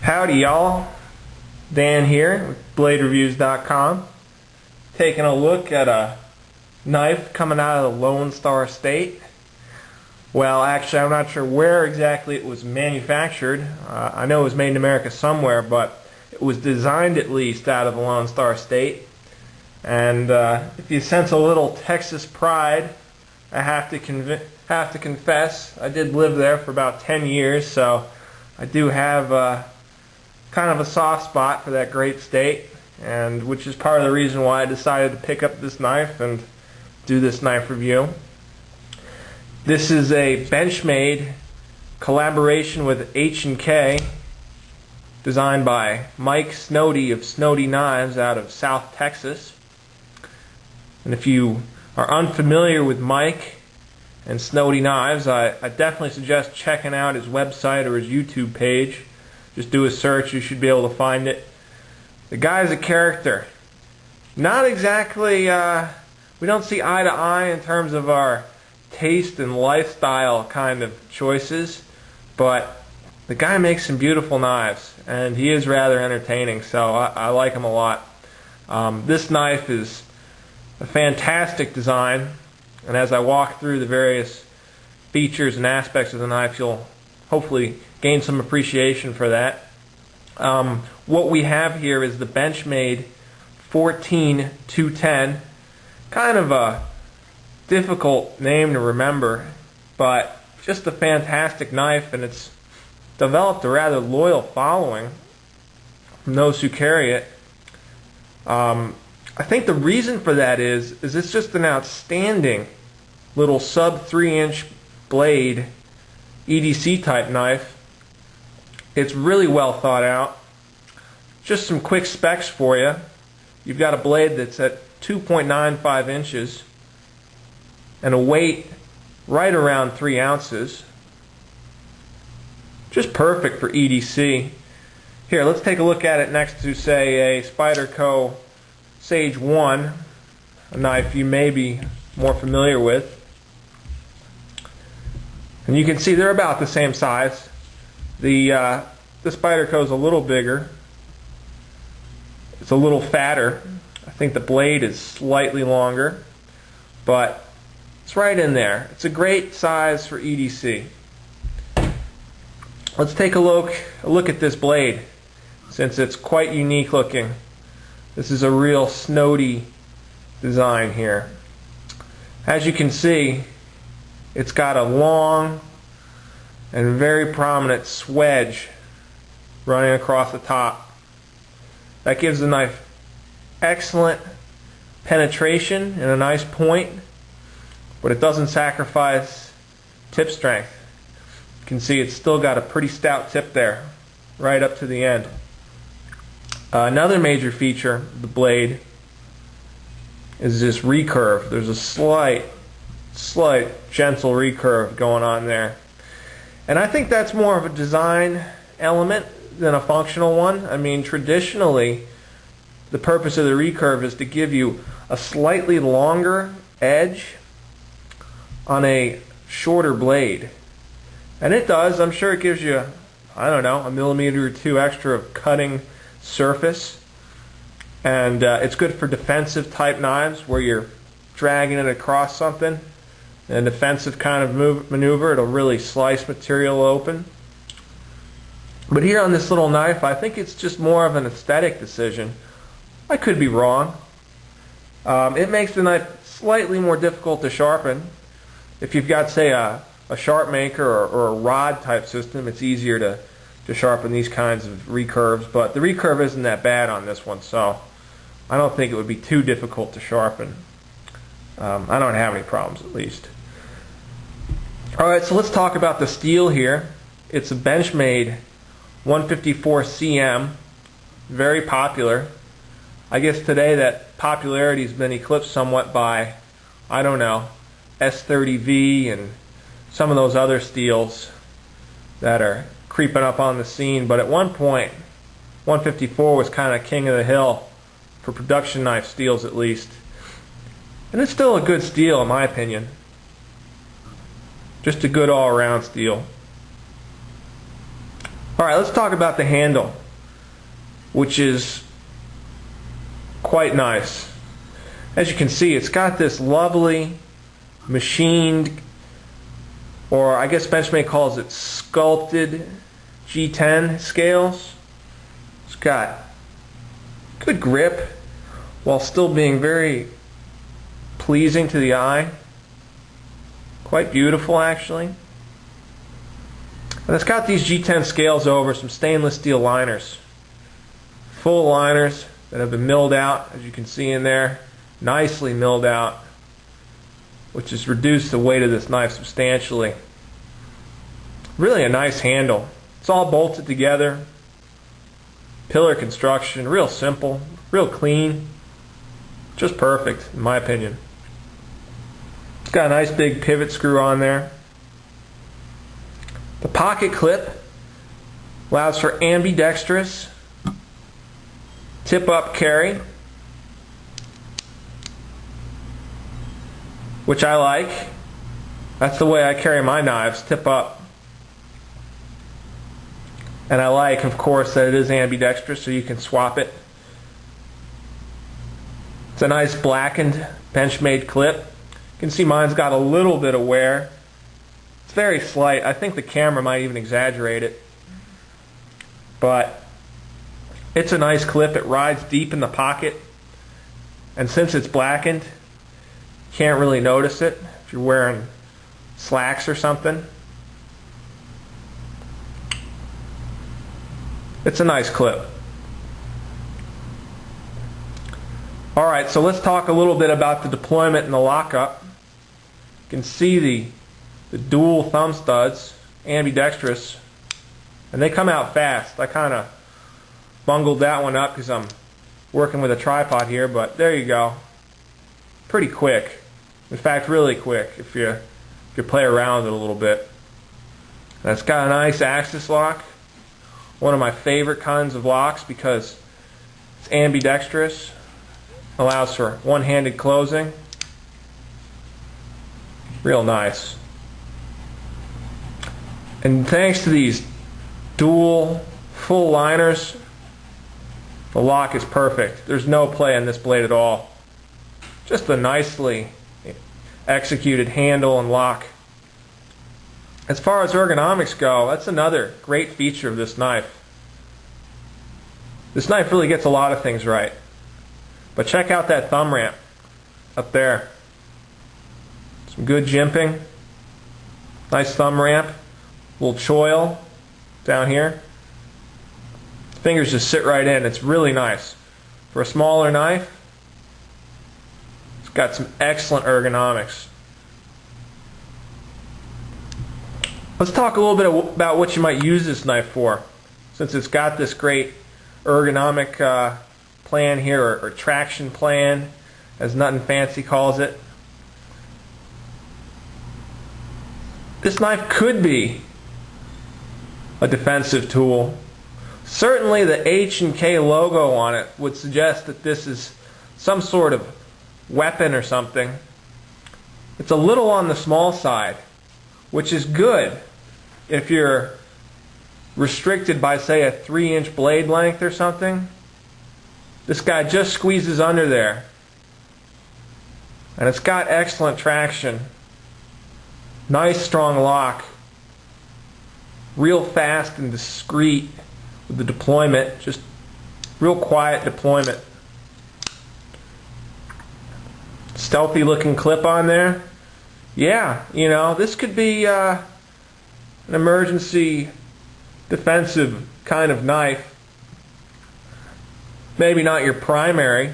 Howdy y'all, Dan here with BladeReviews.com, taking a look at a knife coming out of the Lone Star State. Well, actually I'm not sure where exactly it was manufactured. I know it was made in America somewhere, but it was designed at least out of the Lone Star State. And if you sense a little Texas pride, I have to confess, I did live there for about 10 years, so I do have kind of a soft spot for that great state, and which is part of the reason why I decided to pick up this knife and do this knife review. This is a Benchmade collaboration with HK, designed by Mike Snody of Snody Knives out of South Texas. And if you are unfamiliar with Mike and Snody Knives, I definitely suggest checking out his website or his YouTube page. Just do a search, you should be able to find it. The guy's a character. Not exactly, we don't see eye to eye in terms of our taste and lifestyle kind of choices, but the guy makes some beautiful knives, and he is rather entertaining, so I like him a lot. This knife is a fantastic design, and as I walk through the various features and aspects of the knife, you'll hopefully gain some appreciation for that. What we have here is the Benchmade 14210. Kind of a difficult name to remember, but just a fantastic knife, and it's developed a rather loyal following from those who carry it. I think the reason for that is it's just an outstanding little sub 3-inch blade EDC type knife. It's really well thought out. Just some quick specs for you. You've got a blade that's at 2.95 inches and a weight right around 3 ounces. Just perfect for EDC. Here, let's take a look at it next to, say, a Spyderco Sage 1, a knife you may be more familiar with. And you can see they're about the same size. The Spyderco is a little bigger. It's a little fatter. I think the blade is slightly longer, but it's right in there. It's a great size for EDC. Let's take a look at this blade, since it's quite unique looking. This is a real Snody design here. As you can see, it's got a long and very prominent swedge running across the top. That gives the knife excellent penetration and a nice point, but it doesn't sacrifice tip strength. You can see it's still got a pretty stout tip there, right up to the end. Another major feature of the blade is this recurve. There's a slight gentle recurve going on there. And I think that's more of a design element than a functional one. I mean, traditionally, the purpose of the recurve is to give you a slightly longer edge on a shorter blade. And it does. I'm sure it gives you, I don't know, a millimeter or two extra of cutting surface. And it's good for defensive type knives where you're dragging it across something. A defensive kind of maneuver, it'll really slice material open. But here on this little knife, I think it's just more of an aesthetic decision. I could be wrong. It makes the knife slightly more difficult to sharpen. If you've got, say, a sharp maker or a rod type system, it's easier to sharpen these kinds of recurves. But the recurve isn't that bad on this one, so I don't think it would be too difficult to sharpen. I don't have any problems, at least. Alright, so let's talk about the steel here. It's a Benchmade 154 cm, very popular. I guess today that popularity has been eclipsed somewhat by, I don't know, S30V and some of those other steels that are creeping up on the scene. But at one point, 154 was kind of king of the hill for production knife steels, at least. And it's still a good steel in my opinion. Just a good all-around steel. Alright, let's talk about the handle, which is quite nice. As you can see, it's got this lovely machined, or I guess Benchmade calls it sculpted G10 scales. It's got good grip while still being very pleasing to the eye. Quite beautiful, actually. And it's got these G10 scales over some stainless steel liners. Full liners that have been milled out, as you can see in there. Nicely milled out, which has reduced the weight of this knife substantially. Really a nice handle. It's all bolted together. Pillar construction, real simple, real clean. Just perfect, in my opinion. It's got a nice big pivot screw on there. The pocket clip allows for ambidextrous tip-up carry, which I like. That's the way I carry my knives, tip up. And I like, of course, that it is ambidextrous, so you can swap it. It's a nice blackened Benchmade clip. You can see mine's got a little bit of wear. It's very slight. I think the camera might even exaggerate it. But it's a nice clip. It rides deep in the pocket. And since it's blackened, you can't really notice it if you're wearing slacks or something. It's a nice clip. Alright, so let's talk a little bit about the deployment and the lockup. You can see the dual thumb studs, ambidextrous, and they come out fast. I kind of bungled that one up because I'm working with a tripod here, but there you go. Pretty quick. In fact, really quick if you play around with it a little bit. And it's got a nice axis lock. One of my favorite kinds of locks because it's ambidextrous. Allows for one-handed closing. Real nice. And thanks to these dual full liners, the lock is perfect. There's no play in this blade at all. Just a nicely executed handle and lock. As far as ergonomics go, that's another great feature of this knife. This knife really gets a lot of things right. But check out that thumb ramp up there. Some good jimping. Nice thumb ramp. Little choil down here. Fingers just sit right in. It's really nice. For a smaller knife, it's got some excellent ergonomics. Let's talk a little bit about what you might use this knife for, since it's got this great ergonomic plan here, or traction plan, as Nothing Fancy calls it. This knife could be a defensive tool. Certainly the H&K logo on it would suggest that this is some sort of weapon or something. It's a little on the small side, which is good if you're restricted by, say, a 3-inch blade length or something. This guy just squeezes under there. And it's got excellent traction. Nice strong lock. Real fast and discreet with the deployment. Just real quiet deployment. Stealthy looking clip on there. Yeah, you know, this could be an emergency defensive kind of knife. Maybe not your primary,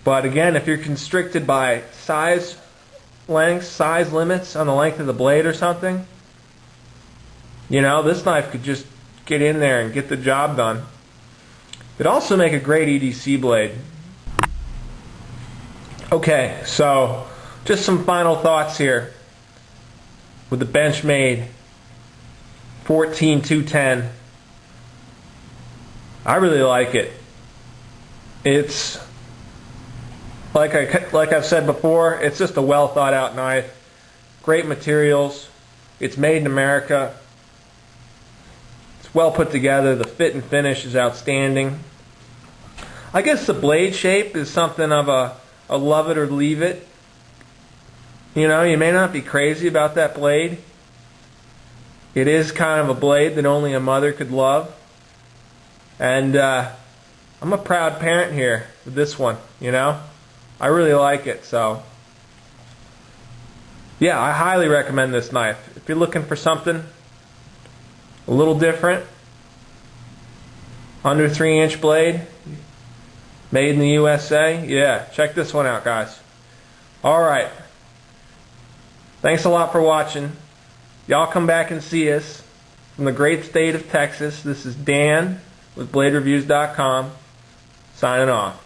but again, if you're constricted by size lengths, size limits on the length of the blade or something, you know, this knife could just get in there and get the job done. It'd also make a great EDC blade. Okay, so just some final thoughts here with the Benchmade 14210. I really like it. It's like I've said before, it's just a well thought out knife. Great materials. It's made in America. It's well put together. The fit and finish is outstanding. I guess the blade shape is something of a love it or leave it. You know, you may not be crazy about that blade. It is kind of a blade that only a mother could love. And I'm a proud parent here with this one, you know. I really like it, so yeah, I highly recommend this knife. If you're looking for something a little different, under 3-inch blade, made in the USA, yeah, check this one out, guys. Alright, thanks a lot for watching. Y'all come back and see us from the great state of Texas. This is Dan with BladeReviews.com signing off.